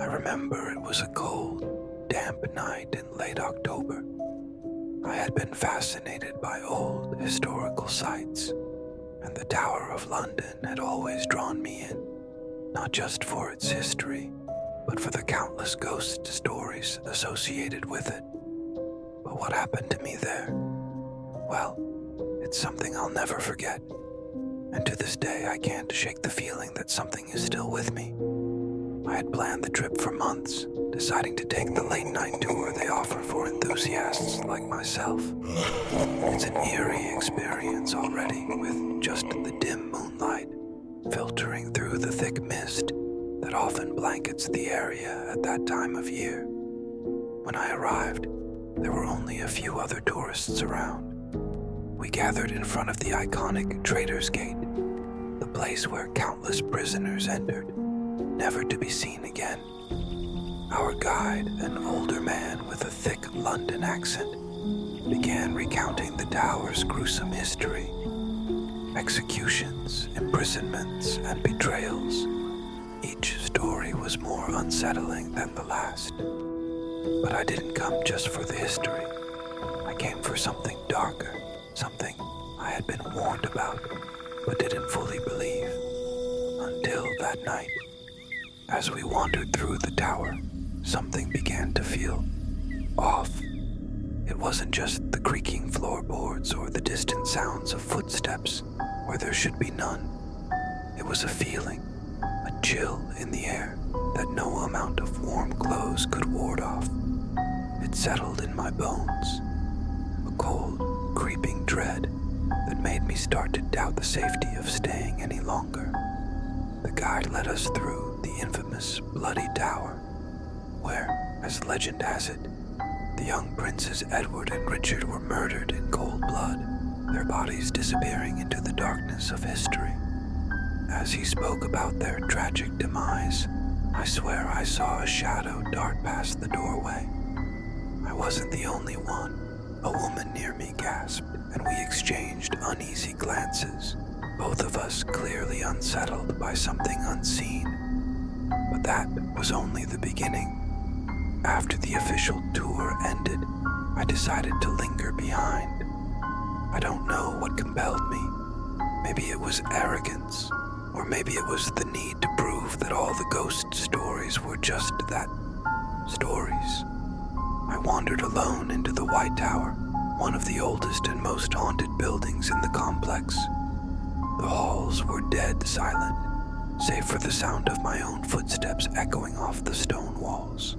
remember it was a cold, damp night in late October. I had been fascinated by old historical sites, and the Tower of London had always drawn me in, not just for its history, but for the countless ghost stories associated with it. But what happened to me there? Well, it's something I'll never forget, and to this day I can't shake the feeling that something is still with me. I had planned the trip for months, deciding to take the late-night tour they offer for enthusiasts like myself. It's an eerie experience already, with just the dim moonlight filtering through the thick mist that often blankets the area at that time of year. When I arrived, there were only a few other tourists around. We gathered in front of the iconic Trader's Gate, the place where countless prisoners entered, never to be seen again. Our guide, an older man with a thick London accent, began recounting the tower's gruesome history. Executions, imprisonments, and betrayals. Each story was more unsettling than the last. But I didn't come just for the history. I came for something darker, something I had been warned about, but didn't fully believe. Until that night. As we wandered through the tower, something began to feel off. It wasn't just the creaking floorboards or the distant sounds of footsteps where there should be none. It was a feeling, a chill in the air that no amount of warm clothes could ward off. It settled in my bones, a cold, creeping dread that made me start to doubt the safety of staying any longer. The guide led us through the infamous Bloody Tower, where, as legend has it, the young princes Edward and Richard were murdered in cold blood, their bodies disappearing into the darkness of history. As he spoke about their tragic demise, I swear I saw a shadow dart past the doorway. I wasn't the only one. A woman near me gasped, and we exchanged uneasy glances, both of us clearly unsettled by something unseen. But that was only the beginning. After the official tour ended, I decided to linger behind. I don't know what compelled me. Maybe it was arrogance, or maybe it was the need to prove that all the ghost stories were just that, stories. I wandered alone into the White Tower, one of the oldest and most haunted buildings in the complex. The halls were dead silent, save for the sound of my own footsteps echoing off the stone walls.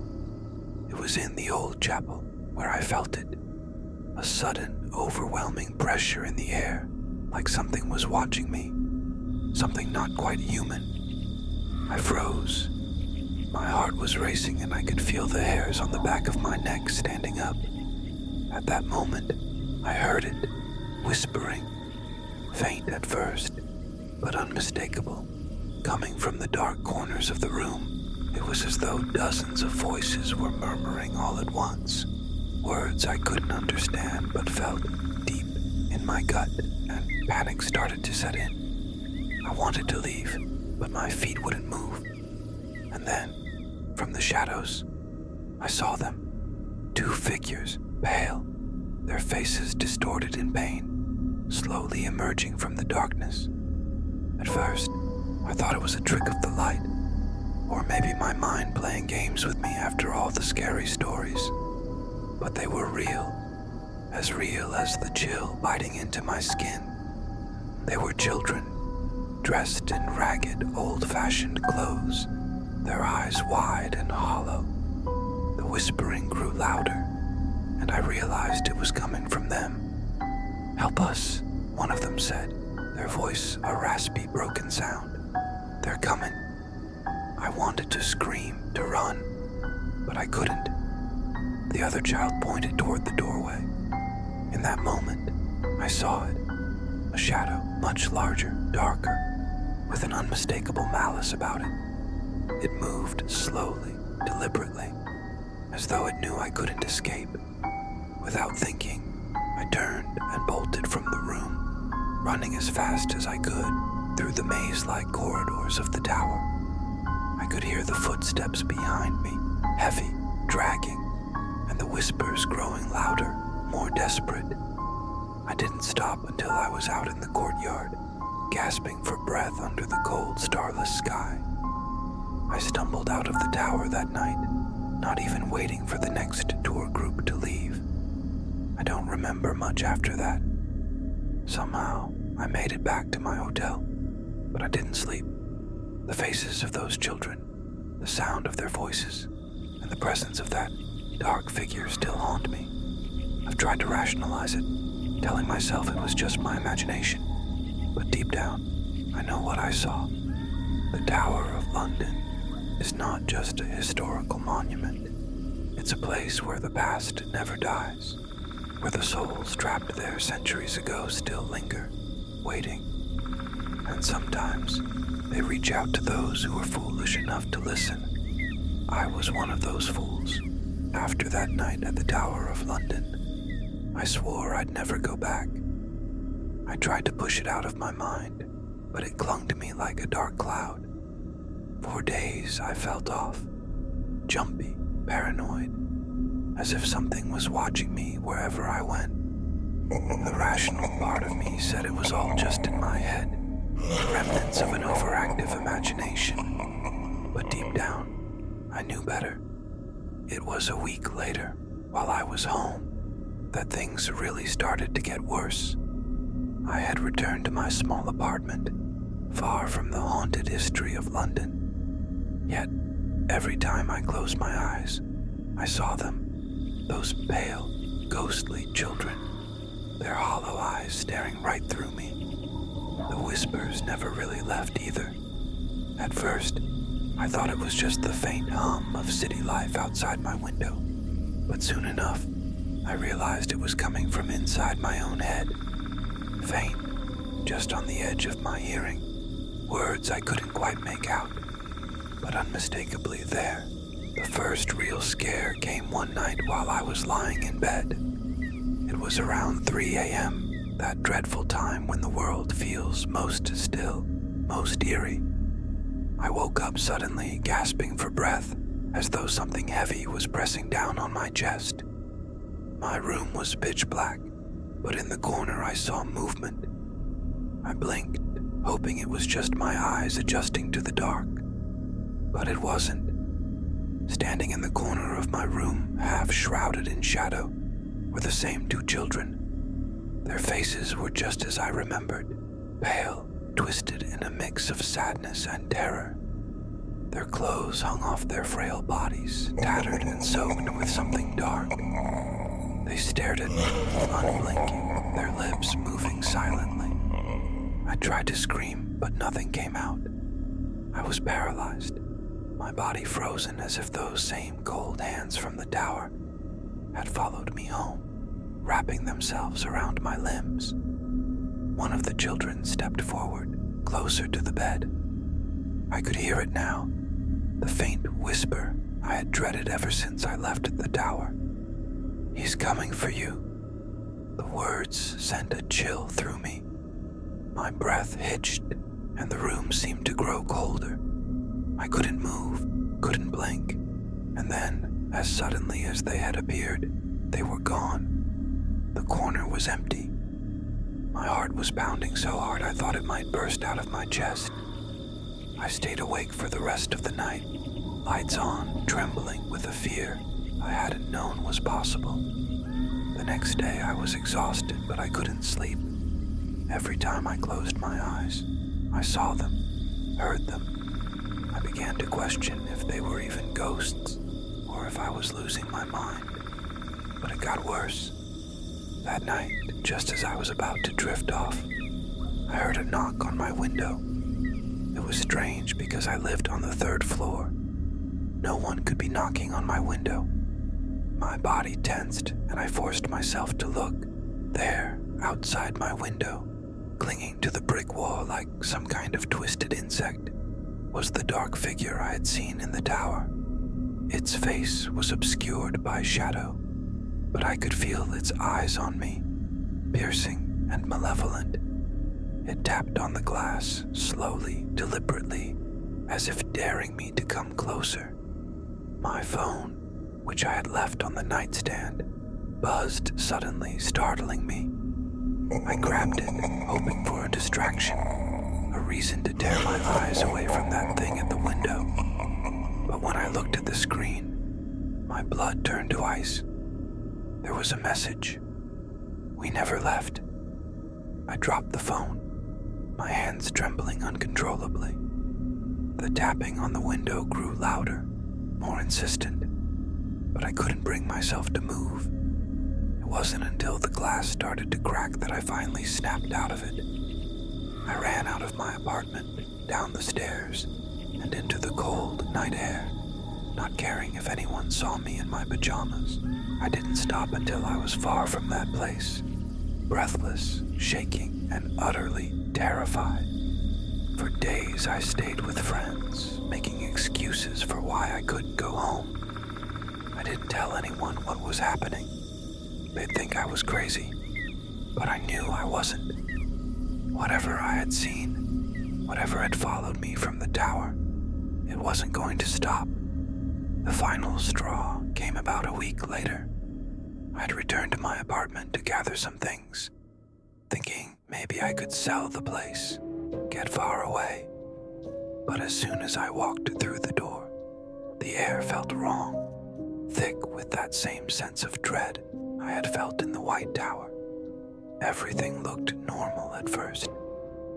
It was in the old chapel where I felt it, a sudden, overwhelming pressure in the air, like something was watching me, something not quite human. I froze. My heart was racing and I could feel the hairs on the back of my neck standing up. At that moment, I heard it, whispering, faint at first, but unmistakable, coming from the dark corners of the room. It was as though dozens of voices were murmuring all at once, words I couldn't understand but felt deep in my gut, and panic started to set in. I wanted to leave, but my feet wouldn't move. And then, from the shadows, I saw them. Two figures, pale, their faces distorted in pain, slowly emerging from the darkness. At first, I thought it was a trick of the light, or maybe my mind playing games with me after all the scary stories. But they were real as the chill biting into my skin. They were children, dressed in ragged, old-fashioned clothes, their eyes wide and hollow. The whispering grew louder, and I realized it was coming from them. "Help us," one of them said, their voice a raspy, broken sound. "They're coming." I wanted to scream, to run, but I couldn't. The other child pointed toward the doorway. In that moment, I saw it, a shadow much larger, darker, with an unmistakable malice about it. It moved slowly, deliberately, as though it knew I couldn't escape. Without thinking, I turned and bolted from the room, running as fast as I could through the maze-like corridors of the tower. I could hear the footsteps behind me, heavy, dragging, and the whispers growing louder, more desperate. I didn't stop until I was out in the courtyard, gasping for breath under the cold, starless sky. I stumbled out of the tower that night, not even waiting for the next tour group to leave. I don't remember much after that. Somehow, I made it back to my hotel, but I didn't sleep. The faces of those children, the sound of their voices, and the presence of that dark figure still haunt me. I've tried to rationalize it, telling myself it was just my imagination, but deep down, I know what I saw. The Tower of London is not just a historical monument. It's a place where the past never dies, where the souls trapped there centuries ago still linger, waiting. And sometimes they reach out to those who are foolish enough to listen. I was one of those fools. After that night at the Tower of London, I swore I'd never go back. I tried to push it out of my mind, but it clung to me like a dark cloud. For days I felt off, jumpy, paranoid, as if something was watching me wherever I went. The rational part of me said it was all just in my head, remnants of an overactive imagination. But deep down, I knew better. It was a week later, while I was home, that things really started to get worse. I had returned to my small apartment, far from the haunted history of London. Yet, every time I closed my eyes, I saw them, those pale, ghostly children, their hollow eyes staring right through me. The whispers never really left either. At first, I thought it was just the faint hum of city life outside my window, but soon enough, I realized it was coming from inside my own head. Faint, just on the edge of my hearing, words I couldn't quite make out, but unmistakably there. The first real scare came one night while I was lying in bed. It was around 3 a.m., that dreadful time when the world feels most still, most eerie. I woke up suddenly, gasping for breath, as though something heavy was pressing down on my chest. My room was pitch black, but in the corner I saw movement. I blinked, hoping it was just my eyes adjusting to the dark. But it wasn't. Standing in the corner of my room, half shrouded in shadow, were the same two children. Their faces were just as I remembered, pale, twisted in a mix of sadness and terror. Their clothes hung off their frail bodies, tattered and soaked with something dark. They stared at me, unblinking, their lips moving silently. I tried to scream, but nothing came out. I was paralyzed, my body frozen as if those same cold hands from the tower had followed me home, wrapping themselves around my limbs. One of the children stepped forward, closer to the bed. I could hear it now, the faint whisper I had dreaded ever since I left the tower. "He's coming for you." The words sent a chill through me. My breath hitched, and the room seemed to grow colder. I couldn't move, couldn't blink, and then, as suddenly as they had appeared, they were gone. The corner was empty. My heart was pounding so hard I thought it might burst out of my chest. I stayed awake for the rest of the night, lights on, trembling with a fear I hadn't known was possible. The next day I was exhausted, but I couldn't sleep. Every time I closed my eyes, I saw them, heard them. I began to question if they were even ghosts, or if I was losing my mind. But it got worse. That night, just as I was about to drift off, I heard a knock on my window. It was strange because I lived on the 3rd floor. No one could be knocking on my window. My body tensed, and I forced myself to look. There, outside my window, clinging to the brick wall like some kind of twisted insect, was the dark figure I had seen in the tower. Its face was obscured by shadow, but I could feel its eyes on me, piercing and malevolent. It tapped on the glass, slowly, deliberately, as if daring me to come closer. My phone, which I had left on the nightstand, buzzed suddenly, startling me. I grabbed it, hoping for a distraction, a reason to tear my eyes away from that thing at the window. But when I looked at the screen, my blood turned to ice. There was a message. We never left. I dropped the phone, my hands trembling uncontrollably. The tapping on the window grew louder, more insistent, but I couldn't bring myself to move. It wasn't until the glass started to crack that I finally snapped out of it. I ran out of my apartment, down the stairs, and into the cold night air, not caring if anyone saw me in my pajamas. I didn't stop until I was far from that place, breathless, shaking, and utterly terrified. For days I stayed with friends, making excuses for why I couldn't go home. I didn't tell anyone what was happening. They'd think I was crazy, but I knew I wasn't. Whatever I had seen, whatever had followed me from the tower, it wasn't going to stop. The final straw came about a week later. I had returned to my apartment to gather some things, thinking maybe I could sell the place, get far away. But as soon as I walked through the door, the air felt wrong, thick with that same sense of dread I had felt in the White Tower. Everything looked normal at first,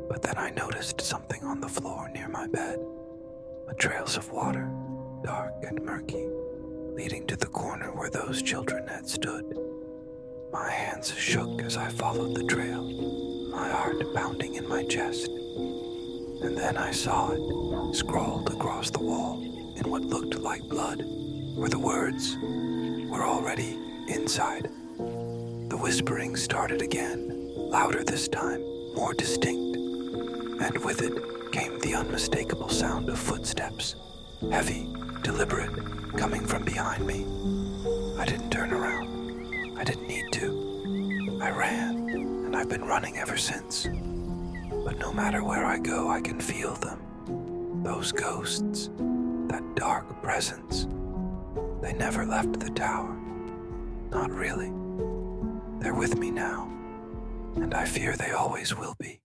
but then I noticed something on the floor near my bed, trails of water, dark and murky, leading to the corner where those children had stood. My hands shook as I followed the trail, my heart pounding in my chest. And then I saw it, scrawled across the wall in what looked like blood, where the words were already inside. The whispering started again, louder this time, more distinct, and with it came the unmistakable sound of footsteps, heavy, deliberate, coming from behind me. I didn't turn around. I didn't need to. I ran, and I've been running ever since. But no matter where I go, I can feel them. Those ghosts, that dark presence. They never left the tower. Not really. They're with me now, and I fear they always will be.